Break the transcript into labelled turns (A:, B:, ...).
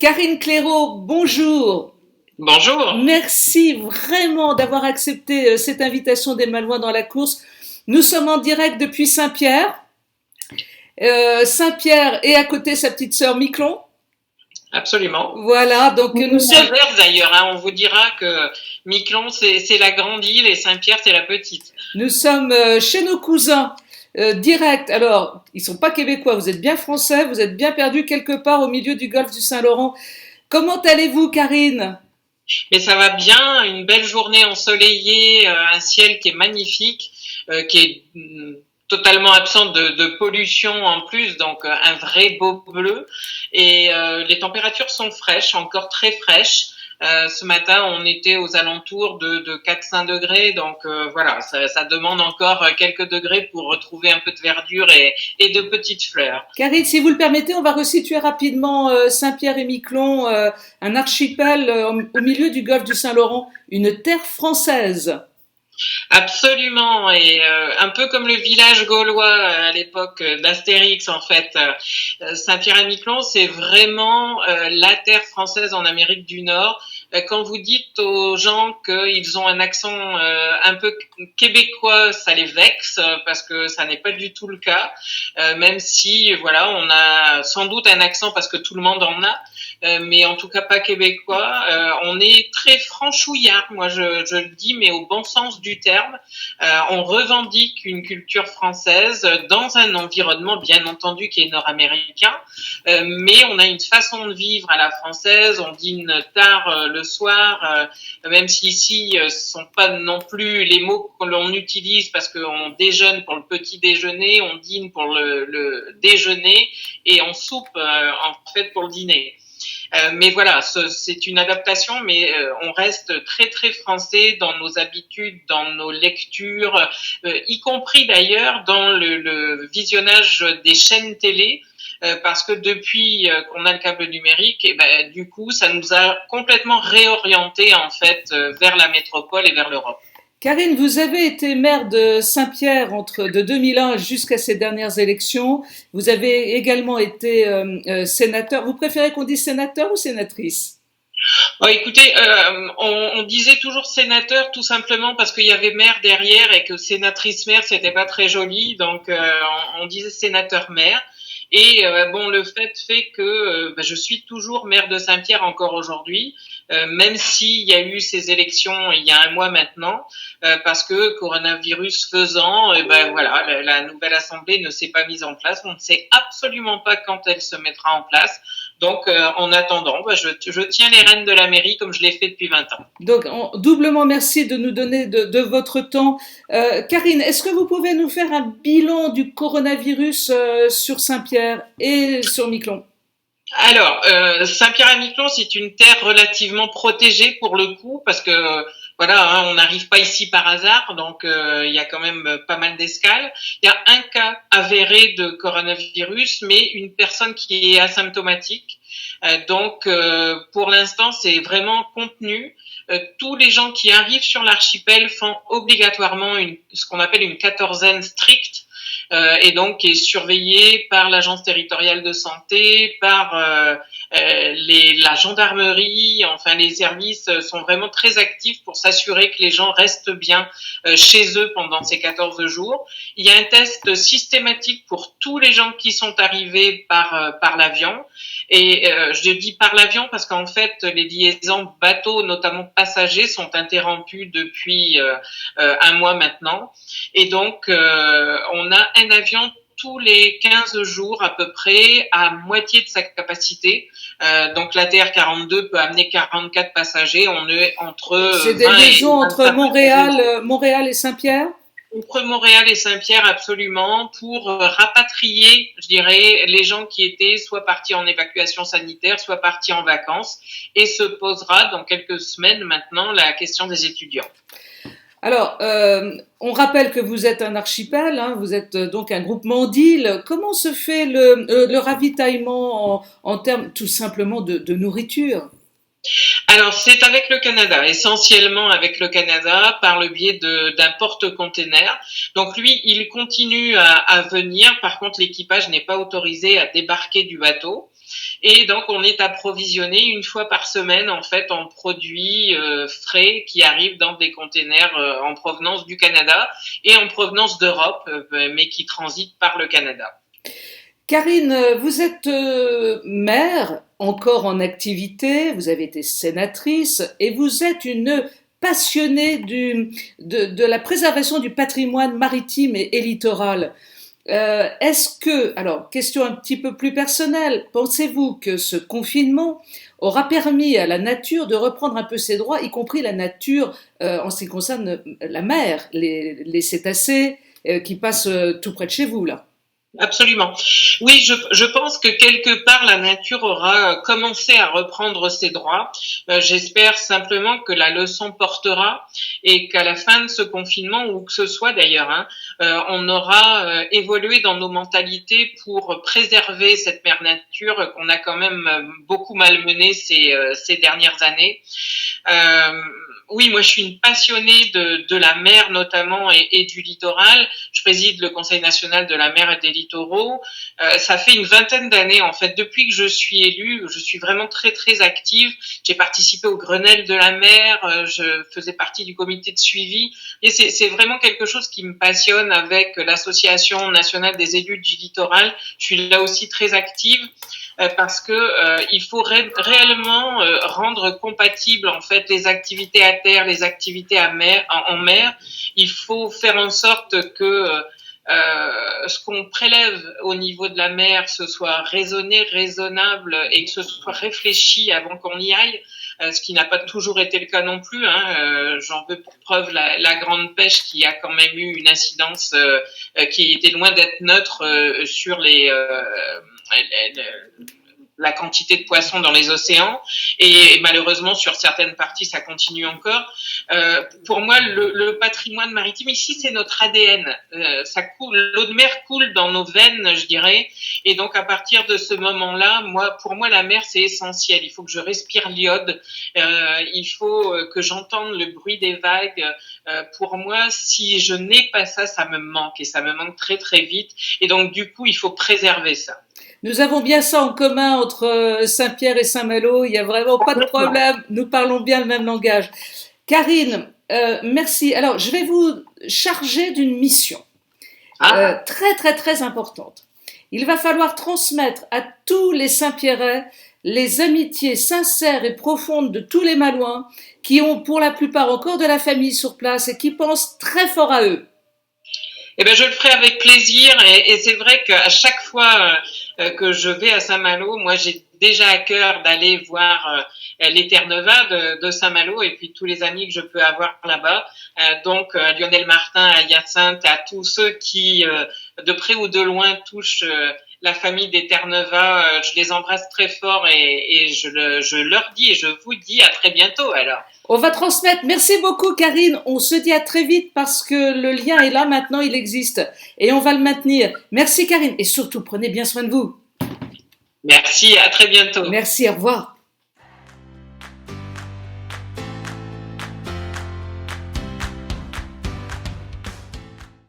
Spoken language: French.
A: Karine Clairaut, bonjour.
B: Bonjour.
A: Merci vraiment d'avoir accepté cette invitation des Malouins dans la course. Nous sommes en direct depuis Saint-Pierre. Saint-Pierre et à côté sa petite sœur Miquelon.
B: Absolument.
A: Voilà, donc nous sommes.
B: Inverse d'ailleurs, hein, on vous dira que Miquelon c'est la grande île et Saint-Pierre c'est la petite.
A: Nous sommes chez nos cousins. Direct. Alors, ils sont pas québécois, vous êtes bien français, vous êtes bien perdus quelque part au milieu du golfe du Saint-Laurent. Comment allez-vous, Karine?
B: Mais ça va bien, une belle journée ensoleillée, un ciel qui est magnifique, qui est totalement absent de pollution en plus, donc un vrai beau bleu. Et les températures sont fraîches, encore très fraîches. Ce matin, on était aux alentours de 4-5 degrés, donc voilà, ça demande encore quelques degrés pour retrouver un peu de verdure et de petites fleurs.
A: Karine, si vous le permettez, on va resituer rapidement Saint-Pierre et Miquelon, un archipel au milieu du golfe du Saint-Laurent, une terre française.
B: Absolument, et un peu comme le village gaulois à l'époque d'Astérix en fait. Saint-Pierre-et-Miquelon, c'est vraiment la terre française en Amérique du Nord. Quand vous dites aux gens qu'ils ont un accent un peu québécois, ça les vexe parce que ça n'est pas du tout le cas. Même si voilà, on a sans doute un accent parce que tout le monde en a. Mais en tout cas pas québécois. On est très franchouillard, moi je le dis, mais au bon sens du terme. On revendique une culture française dans un environnement bien entendu qui est nord-américain, mais on a une façon de vivre à la française. On dîne tard le soir, même si ici ce sont pas non plus les mots que l'on utilise parce qu'on déjeune pour le petit déjeuner, on dîne pour le déjeuner et on soupe en fait pour le dîner. Mais voilà, c'est une adaptation, mais on reste très très français dans nos habitudes, dans nos lectures, y compris d'ailleurs dans le visionnage des chaînes télé. Parce que depuis qu'on a le câble numérique, et ben, du coup, ça nous a complètement réorienté en fait vers la métropole et vers l'Europe.
A: Karine, vous avez été maire de Saint-Pierre de 2001 jusqu'à ces dernières élections. Vous avez également été sénateur. Vous préférez qu'on dise sénateur ou sénatrice?
B: Oh, écoutez, on disait toujours sénateur tout simplement parce qu'il y avait maire derrière et que sénatrice-maire c'était pas très joli, donc on disait sénateur-maire. Et bon, le fait que je suis toujours maire de Saint-Pierre encore aujourd'hui, même s'il y a eu ces élections il y a un mois maintenant, parce que coronavirus faisant, voilà, la nouvelle assemblée ne s'est pas mise en place. On ne sait absolument pas quand elle se mettra en place. Donc, en attendant, je tiens les rênes de la mairie comme je l'ai fait depuis 20 ans.
A: Donc, doublement merci de nous donner de votre temps. Karine, est-ce que vous pouvez nous faire un bilan du coronavirus sur Saint-Pierre et sur Miquelon?
B: Alors, Saint-Pierre-et-Miquelon, c'est une terre relativement protégée pour le coup, parce que voilà, hein, on n'arrive pas ici par hasard, donc il y a quand même pas mal d'escales. Il y a un cas avéré de coronavirus, mais une personne qui est asymptomatique. Donc, pour l'instant, c'est vraiment contenu. Tous les gens qui arrivent sur l'archipel font obligatoirement ce qu'on appelle une quatorzaine stricte et donc qui est surveillé par l'agence territoriale de santé, par la gendarmerie, enfin les services sont vraiment très actifs pour s'assurer que les gens restent bien chez eux pendant ces 14 jours. Il y a un test systématique pour tous les gens qui sont arrivés par l'avion. Et je dis par l'avion parce qu'en fait, les liaisons bateaux, notamment passagers, sont interrompues depuis un mois maintenant. Et donc, on a un avion tous les 15 jours à peu près à moitié de sa capacité. Donc la TR-42 peut amener 44 passagers. On est entre
A: C'est des
B: 20 et
A: liaisons entre
B: 25 passagers.
A: Montréal et Saint-Pierre?
B: Entre Montréal et Saint-Pierre, absolument, pour rapatrier, je dirais, les gens qui étaient soit partis en évacuation sanitaire, soit partis en vacances. Et se posera dans quelques semaines maintenant la question des étudiants.
A: Alors, on rappelle que vous êtes un archipel, hein, vous êtes donc un groupement d'îles. Comment se fait le ravitaillement en termes tout simplement de nourriture?
B: Alors, c'est avec le Canada, essentiellement avec le Canada, par le biais d'un porte-container. Donc lui, il continue à venir. Par contre, l'équipage n'est pas autorisé à débarquer du bateau. Et donc, on est approvisionné une fois par semaine, en fait, en produits frais qui arrivent dans des containers en provenance du Canada et en provenance d'Europe, mais qui transitent par le Canada.
A: Karine, vous êtes mère, encore en activité, vous avez été sénatrice et vous êtes une passionnée de la préservation du patrimoine maritime et littoral. Est-ce que, alors, question un petit peu plus personnelle, pensez-vous que ce confinement aura permis à la nature de reprendre un peu ses droits, y compris la nature en ce qui concerne la mer, les cétacés qui passent tout près de chez vous, là?
B: Absolument. Oui, je pense que quelque part la nature aura commencé à reprendre ses droits. J'espère simplement que la leçon portera et qu'à la fin de ce confinement, ou que ce soit d'ailleurs, hein, on aura évolué dans nos mentalités pour préserver cette mère nature qu'on a quand même beaucoup malmenée ces dernières années. Euh, oui, moi je suis une passionnée de la mer notamment et du littoral. Je préside le Conseil national de la mer et des littoraux. Ça fait une vingtaine d'années en fait. Depuis que je suis élue, je suis vraiment très très active. J'ai participé au Grenelle de la mer. Je faisais partie du comité de suivi. Et c'est vraiment quelque chose qui me passionne avec l'Association nationale des élus du littoral. Je suis là aussi très active parce que il faut réellement rendre compatibles en fait les activités à terre, les activités en mer. Il faut faire en sorte que ce qu'on prélève au niveau de la mer, ce soit raisonné, raisonnable et que ce soit réfléchi avant qu'on y aille, ce qui n'a pas toujours été le cas non plus. Hein. J'en veux pour preuve la grande pêche qui a quand même eu une incidence qui était loin d'être neutre sur la quantité de poissons dans les océans et malheureusement sur certaines parties ça continue encore. Pour moi le patrimoine maritime ici c'est notre ADN, ça coule, l'eau de mer coule dans nos veines je dirais et donc à partir de ce moment-là pour moi la mer c'est essentiel, il faut que je respire l'iode, il faut que j'entende le bruit des vagues, pour moi si je n'ai pas ça, ça me manque et ça me manque très très vite et donc du coup il faut préserver ça.
A: Nous avons bien ça en commun entre Saint-Pierre et Saint-Malo, il n'y a vraiment pas de problème, nous parlons bien le même langage. Karine, merci. Alors, je vais vous charger d'une mission très très très importante. Il va falloir transmettre à tous les Saint-Pierrais les amitiés sincères et profondes de tous les Malouins qui ont pour la plupart encore de la famille sur place et qui pensent très fort à eux.
B: Eh ben, je le ferai avec plaisir et c'est vrai qu'à chaque fois que je vais à Saint-Malo, moi j'ai déjà à cœur d'aller voir les Terre-Neuve de Saint-Malo et puis tous les amis que je peux avoir là-bas. Donc Lionel Martin, à Hyacinthe, à tous ceux qui de près ou de loin touchent la famille des Terre-Neuve, je les embrasse très fort et je leur dis et je vous dis à très bientôt alors.
A: On va transmettre. Merci beaucoup, Karine. On se dit à très vite parce que le lien est là maintenant, il existe. Et on va le maintenir. Merci, Karine. Et surtout, prenez bien soin de vous.
B: Merci, à très bientôt.
A: Merci, au revoir.